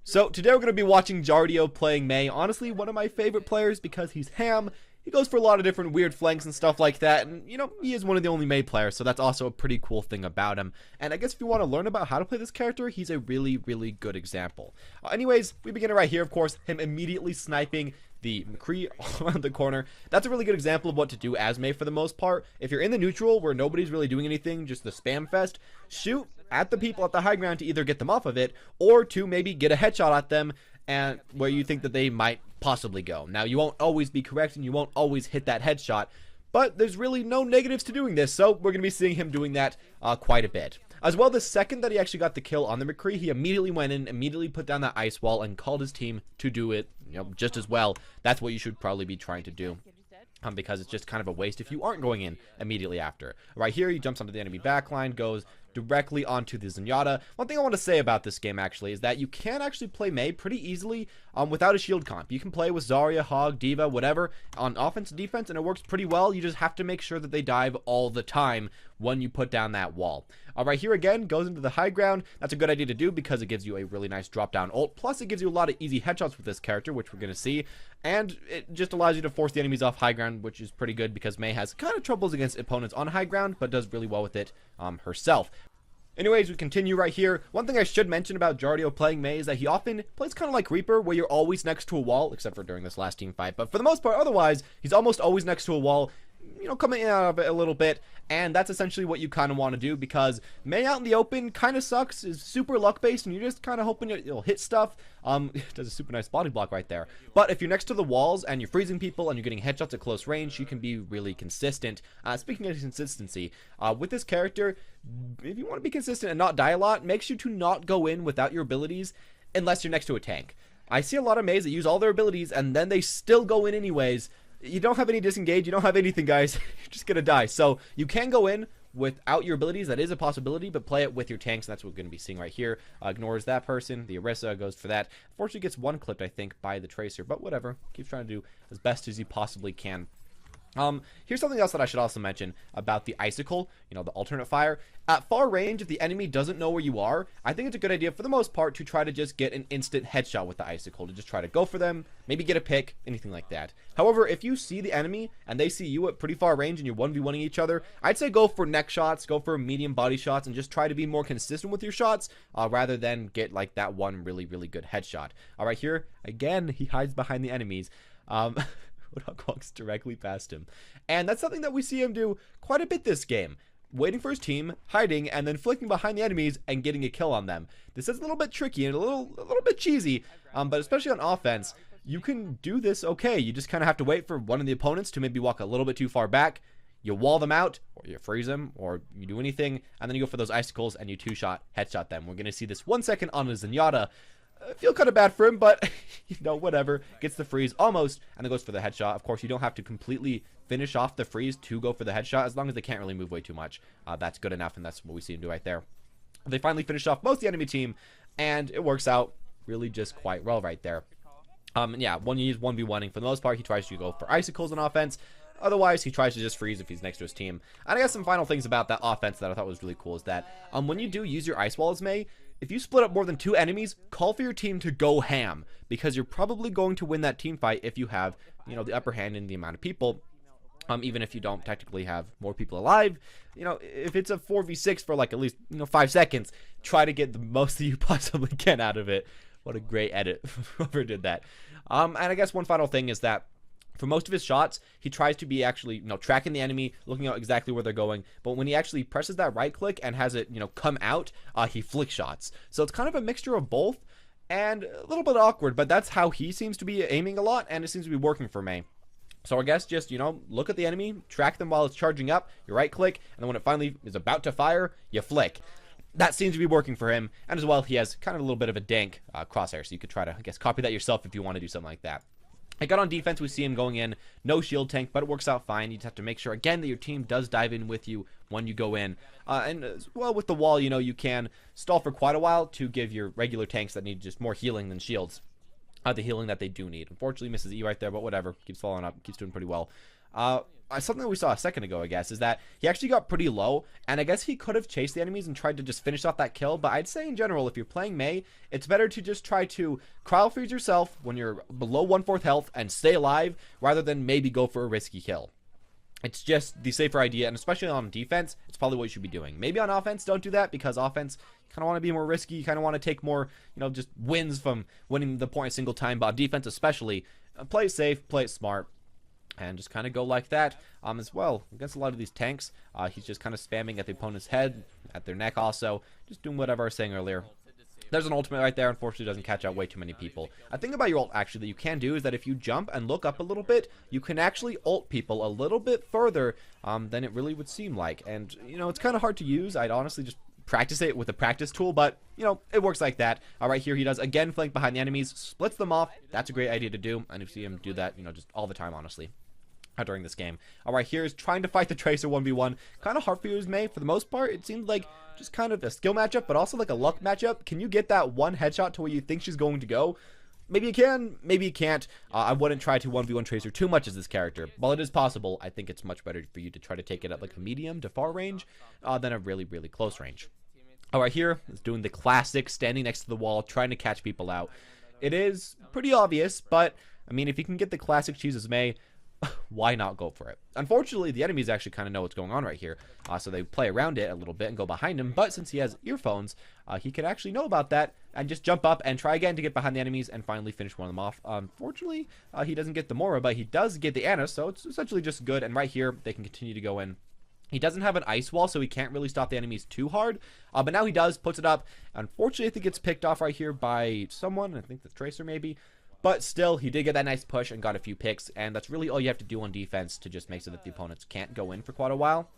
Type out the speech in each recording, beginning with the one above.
So today we're going to be watching JARDIO playing Mei. Honestly, one of my favorite players because he's ham. He goes for a lot of different weird flanks and stuff like that. And, you know, he is one of the only Mei players, so that's also a pretty cool thing about him. And I guess if you want to learn about how to play this character, he's a really, really good example. Anyways, we begin right here, of course, him immediately sniping the McCree around the corner. That's a really good example of what to do as Mei for the most part. If you're in the neutral where nobody's really doing anything, just the spam fest, shoot at the people at the high ground to either get them off of it or to maybe get a headshot at them and where you think that they might possibly go. Now, you won't always be correct and you won't always hit that headshot, but there's really no negatives to doing this, so we're going to be seeing him doing that quite a bit. As well, the second that he actually got the kill on the McCree, he immediately went in, immediately put down that ice wall and called his team to do it, just as well. That's what you should probably be trying to do. Because it's just kind of a waste if you aren't going in immediately after. Right here, he jumps onto the enemy backline, goes directly onto the Zenyatta. One thing I want to say about this game, actually, is that you can actually play Mei pretty easily without a shield comp. You can play with Zarya, Hog, D.Va, whatever, on offense and defense, and it works pretty well. You just have to make sure that they dive all the time when you put down that wall. Right here, again, goes into the high ground. That's a good idea to do because it gives you a really nice drop-down ult. Plus, it gives you a lot of easy headshots with this character, which we're going to see. And it just allows you to force the enemies off high ground, which is pretty good because Mei has kind of troubles against opponents on high ground, but does really well with it herself. Anyways, we continue right here. One thing I should mention about JARDIO playing Mei is that he often plays kind of like Reaper, where you're always next to a wall, except for during this last team fight. But for the most part, otherwise, he's almost always next to a wall, coming in and out of it a little bit. And that's essentially what you kind of want to do because Mei out in the open kind of sucks, is super luck-based, and you're just kind of hoping it'll hit stuff. It does a super nice body block right there. But if you're next to the walls and you're freezing people and you're getting headshots at close range, you can be really consistent. Speaking of consistency, with this character, if you want to be consistent and not die a lot, make sure to not go in without your abilities unless you're next to a tank. I see a lot of Meis that use all their abilities and then they still go in anyways. You don't have any disengage, you don't have anything, guys. You're just gonna die. So you can go in without your abilities, that is a possibility, but play it with your tanks, and that's what we're gonna be seeing right here. Ignores that person, the Orisa goes for that. Unfortunately gets one clipped, I think, by the Tracer, but whatever. Keeps trying to do as best as he possibly can. Here's something else that I should also mention about the icicle, the alternate fire. At far range, if the enemy doesn't know where you are, I think it's a good idea for the most part to try to just get an instant headshot with the icicle, to just try to go for them, maybe get a pick, anything like that. However, if you see the enemy and they see you at pretty far range and you're 1v1ing each other, I'd say go for neck shots, go for medium body shots, and just try to be more consistent with your shots, rather than get like that one really, really good headshot. Right here, again, he hides behind the enemies. Woodhawk walks directly past him. And that's something that we see him do quite a bit this game. Waiting for his team, hiding, and then flicking behind the enemies and getting a kill on them. This is a little bit tricky and a little bit cheesy, but especially on offense, you can do this okay. You just kind of have to wait for one of the opponents to maybe walk a little bit too far back. You wall them out, or you freeze them, or you do anything, and then you go for those icicles and you two-shot, headshot them. We're going to see this 1 second on a Zenyatta. I feel kind of bad for him, but, whatever. Gets the freeze almost, and then goes for the headshot. Of course, you don't have to completely finish off the freeze to go for the headshot, as long as they can't really move way too much. That's good enough, and that's what we see him do right there. They finally finish off most of the enemy team, and it works out really just quite well right there. Yeah, when he's 1v1ing, for the most part, he tries to go for icicles on offense. Otherwise, he tries to just freeze if he's next to his team. And I guess some final things about that offense that I thought was really cool is that when you do use your ice wall as Mei, if you split up more than 2 enemies, call for your team to go ham, because you're probably going to win that team fight if you have, the upper hand in the amount of people. Even if you don't technically have more people alive, if it's a 4v6 for like at least 5 seconds, try to get the most that you possibly can out of it. What a great edit, whoever did that. And I guess one final thing is that for most of his shots, he tries to be actually, tracking the enemy, looking out exactly where they're going. But when he actually presses that right click and has it, come out, he flick shots. So it's kind of a mixture of both and a little bit awkward, but that's how he seems to be aiming a lot, and it seems to be working for Mei. So I guess just, look at the enemy, track them while it's charging up, you right click, and then when it finally is about to fire, you flick. That seems to be working for him, and as well, he has kind of a little bit of a dank crosshair, so you could try to, I guess, copy that yourself if you want to do something like that. I got on defense, we see him going in, no shield tank, but it works out fine. You just have to make sure, again, that your team does dive in with you when you go in. And as well, with the wall, you can stall for quite a while to give your regular tanks that need just more healing than shields the healing that they do need. Unfortunately, misses E right there, but whatever. Keeps following up, keeps doing pretty well. something that we saw a second ago, I guess, is that he actually got pretty low, and I guess he could have chased the enemies and tried to just finish off that kill, but I'd say in general, if you're playing Mei, it's better to just try to cryo freeze yourself when you're below 1/4 health and stay alive, rather than maybe go for a risky kill. It's just the safer idea, and especially on defense, it's probably what you should be doing. Maybe on offense, don't do that, because offense, you kind of want to be more risky, you kind of want to take more, just wins from winning the point a single time, but on defense especially, play it safe, play it smart, and just kind of go like that as well. Against a lot of these tanks, he's just kind of spamming at the opponent's head, at their neck also, just doing whatever I was saying earlier. There's an ultimate right there. Unfortunately, doesn't catch out way too many people. A thing about your ult, actually, that you can do is that if you jump and look up a little bit, you can actually ult people a little bit further than it really would seem like. And, it's kind of hard to use. I'd honestly just practice it with a practice tool, but, it works like that. Right here, he does, again, flank behind the enemies, splits them off. That's a great idea to do, and you see him do that, just all the time, honestly, during this game. Alright, here's trying to fight the Tracer 1v1. Kind of hard for you as Mei. For the most part, it seemed like just kind of a skill matchup, but also like a luck matchup. Can you get that one headshot to where you think she's going to go? Maybe you can, maybe you can't. I wouldn't try to 1v1 Tracer too much as this character. While it is possible, I think it's much better for you to try to take it at like a medium to far range than a really, really close range. Alright, here is doing the classic standing next to the wall, trying to catch people out. It is pretty obvious, but I mean, if you can get the classic cheese as Mei, why not go for it? Unfortunately, the enemies actually kind of know what's going on right here, so they play around it a little bit and go behind him, but since he has earphones, he can actually know about that and just jump up and try again to get behind the enemies and finally finish one of them off. Unfortunately, he doesn't get the Mora, but he does get the Ana, so it's essentially just good, and right here, they can continue to go in. He doesn't have an ice wall, so he can't really stop the enemies too hard, but now he does, puts it up. Unfortunately, I think it's picked off right here by someone, I think the Tracer maybe. But still, he did get that nice push and got a few picks, and that's really all you have to do on defense to just make so that the opponents can't go in for quite a while.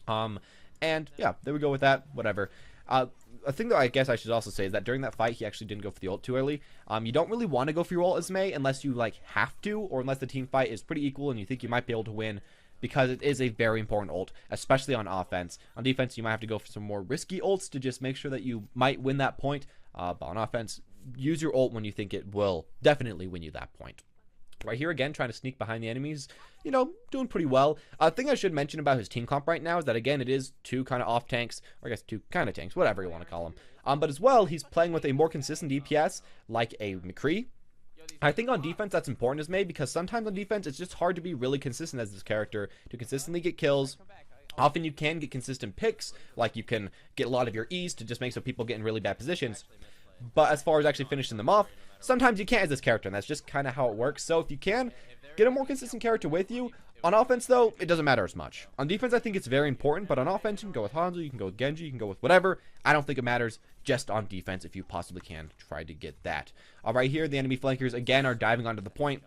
And yeah, there we go with that, whatever. A thing that I guess I should also say is that during that fight, he actually didn't go for the ult too early. You don't really want to go for your ult as Mei unless you like have to, or unless the team fight is pretty equal and you think you might be able to win, because it is a very important ult, especially on offense. On defense, you might have to go for some more risky ults to just make sure that you might win that point, but on offense, use your ult when you think it will definitely win you that point. Right here again, trying to sneak behind the enemies, doing pretty well. A thing I should mention about his team comp right now is that, again, it is two kind of off tanks, or I guess two kind of tanks, whatever you want to call them. But as well, he's playing with a more consistent DPS, like a McCree. I think on defense that's important as Mei, because sometimes on defense it's just hard to be really consistent as this character, to consistently get kills. Often you can get consistent picks, like you can get a lot of your E's to just make so people get in really bad positions. But as far as actually finishing them off, sometimes you can't as this character, and that's just kind of how it works. So if you can, get a more consistent character with you. On offense, though, it doesn't matter as much. On defense, I think it's very important, but on offense, you can go with Hanzo, you can go with Genji, you can go with whatever. I don't think it matters. Just on defense, if you possibly can, try to get that. Right here, the enemy flankers, again, are diving onto the point.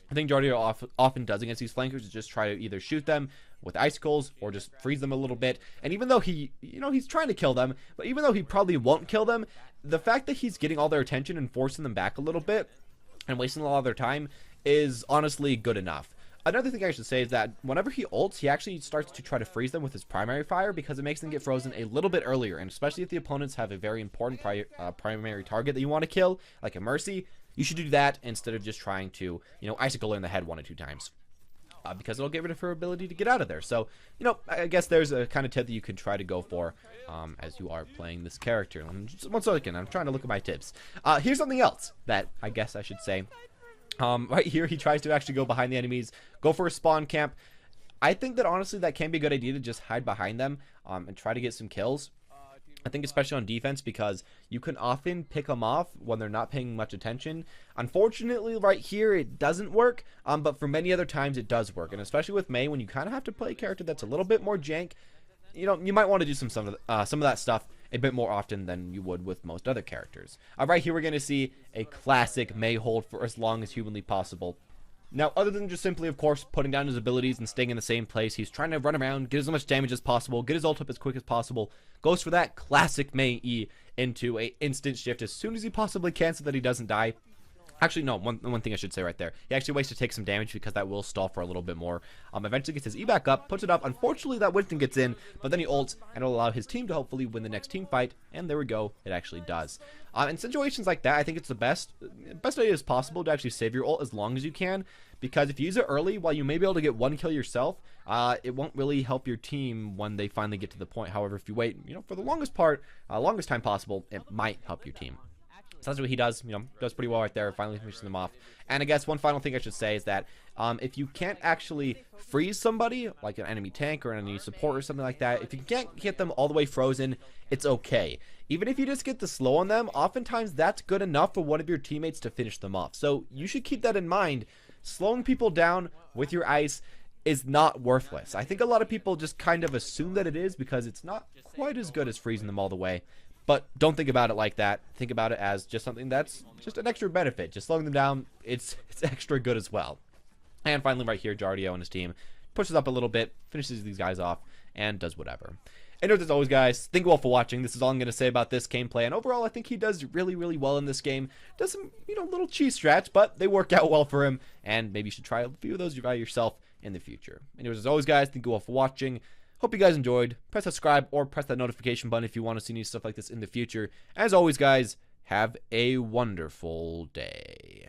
I think JARDIO often does against these flankers is just try to either shoot them with icicles or just freeze them a little bit. And even though he, he's trying to kill them, but even though he probably won't kill them, the fact that he's getting all their attention and forcing them back a little bit and wasting a lot of their time is honestly good enough. Another thing I should say is that whenever he ults, he actually starts to try to freeze them with his primary fire, because it makes them get frozen a little bit earlier, and especially if the opponents have a very important primary target that you want to kill, like a Mercy, you should do that instead of just trying to, icicle her in the head 1 or 2 times. Because it'll get rid of her ability to get out of there. So, I guess there's a kind of tip that you can try to go for as you are playing this character. Just 1 second, I'm trying to look at my tips. Here's something else that I guess I should say. Right here, he tries to actually go behind the enemies, go for a spawn camp. I think that honestly that can be a good idea to just hide behind them and try to get some kills. I think especially on defense, because you can often pick them off when they're not paying much attention. Unfortunately, right here, it doesn't work, but for many other times it does work. And especially with Mei, when you kind of have to play a character that's a little bit more jank, you might want to do some of that stuff a bit more often than you would with most other characters. Right here, we're going to see a classic Mei hold for as long as humanly possible. Now, other than just simply, of course, putting down his abilities and staying in the same place, he's trying to run around, get as much damage as possible, get his ult up as quick as possible, goes for that classic Mei E into a instant shift as soon as he possibly can so that he doesn't die. Actually, no, one thing I should say right there. He actually waits to take some damage because that will stall for a little bit more. Eventually gets his E back up, puts it up. Unfortunately, that Winston gets in, but then he ults, and it'll allow his team to hopefully win the next team fight. And there we go. It actually does. In situations like that, I think it's the best idea as possible to actually save your ult as long as you can. Because if you use it early, while you may be able to get one kill yourself, it won't really help your team when they finally get to the point. However, if you wait, for the longest time possible, it might help your team. So that's what he does, does pretty well right there, finally finishing them off. And I guess one final thing I should say is that if you can't actually freeze somebody, like an enemy tank or an enemy support or something like that, if you can't get them all the way frozen, it's okay. Even if you just get the slow on them, oftentimes that's good enough for one of your teammates to finish them off. So you should keep that in mind. Slowing people down with your ice is not worthless. I think a lot of people just kind of assume that it is because it's not quite as good as freezing them all the way. But don't think about it like that. Think about it as just something that's just an extra benefit. Just slowing them down, it's extra good as well. And finally right here, JARDIO and his team pushes up a little bit, finishes these guys off, and does whatever. Anyways, as always, guys, thank you all for watching. This is all I'm going to say about this gameplay. And overall, I think he does really, really well in this game. Does some, little cheese strats, but they work out well for him. And maybe you should try a few of those by yourself in the future. Anyways, as always, guys, thank you all for watching. Hope you guys enjoyed. Press subscribe or press that notification button if you want to see new stuff like this in the future. As always, guys, have a wonderful day.